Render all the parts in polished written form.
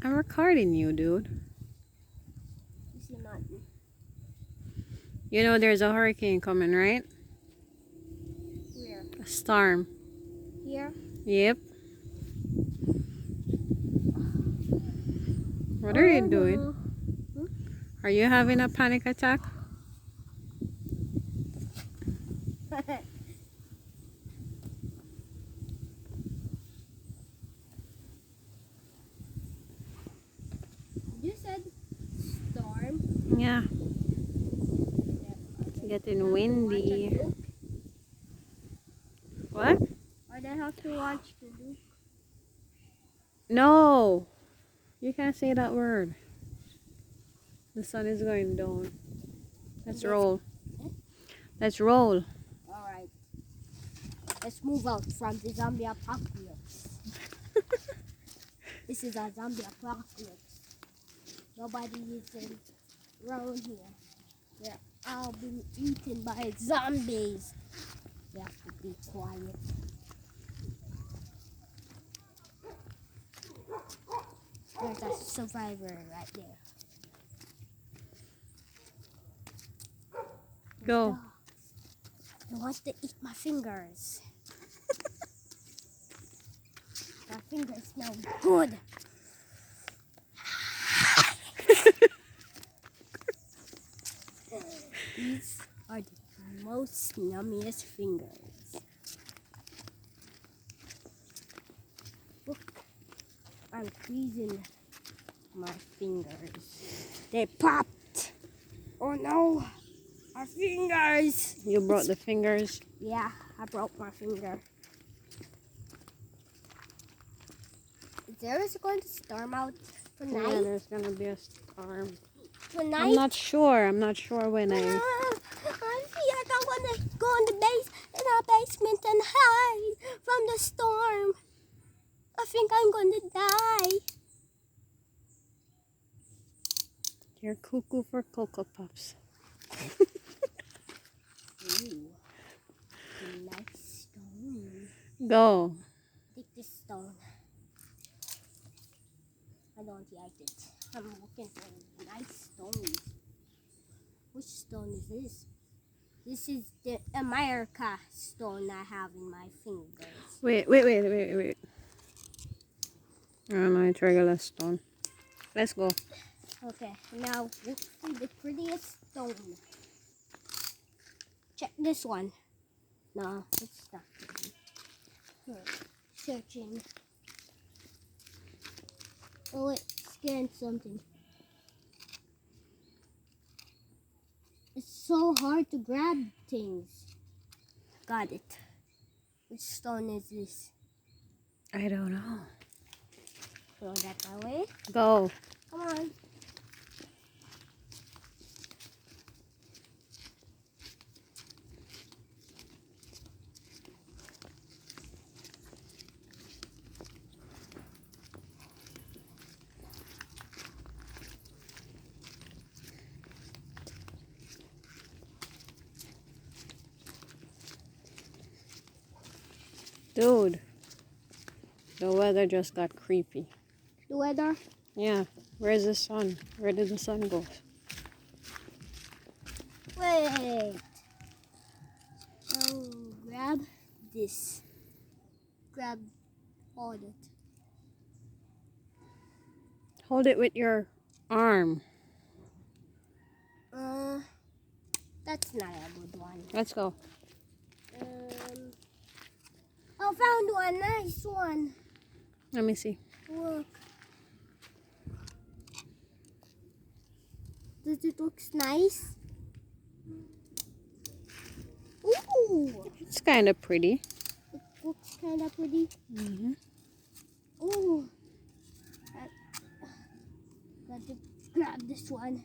I'm recording you, dude. This is not. You know there's a hurricane coming, right? Where? A storm. Here? Yep. What are you doing? Are you having a panic attack? You said storm? Yeah. It's getting windy. What? Or they have to watch the Duke. No. You can't say that word. The sun is going down. Let's roll. Let's roll. Alright. Let's move out from the zombie apocalypse. This is a zombie apocalypse. Nobody is around here. They're all being eaten by zombies. We have to be quiet. There's a survivor right there. Go. He wants to eat my fingers. My fingers smell good. These are the most yummiest fingers. Look, I'm freezing my fingers. They popped. Oh no, our fingers. You brought the fingers. Yeah, I broke my finger. Is there going to storm out tonight? Yeah, there's gonna be a storm. Tonight? I'm not sure. I'm not sure when I feel like I want to go in our basement and hide from the storm. I think I'm going to die. You're cuckoo for Cocoa Puffs. Ooh, a nice stone. Go. Take this stone. I don't like it. I'm looking for nice stones. Which stone is this? This is the America stone I have in my fingers. Wait. Oh no, it's regular stone. Let's go. Okay, now look for the prettiest stone. Check this one. No, it's not pretty. Searching. Oh, it scanned something. It's so hard to grab things. Got it. Which stone is this? I don't know. Throw that away. Go. Come on. Dude. The weather just got creepy. The weather? Yeah. Where's the sun? Where did the sun go? Wait. Oh, grab this. Hold it. Hold it with your arm. That's not a good one. Let's go. I found one. Nice one. Let me see. Look. Does it look nice? Ooh. It's kind of pretty. It looks kind of pretty. Mm-hmm. Ooh. Got to grab this one.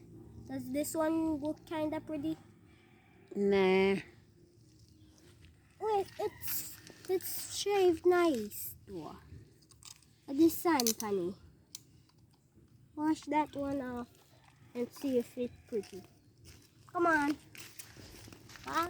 Does this one look kind of pretty? Nah. Wait, it's shaved nice. This sun, honey. Wash that one off and see if it's pretty. Come on. Bye.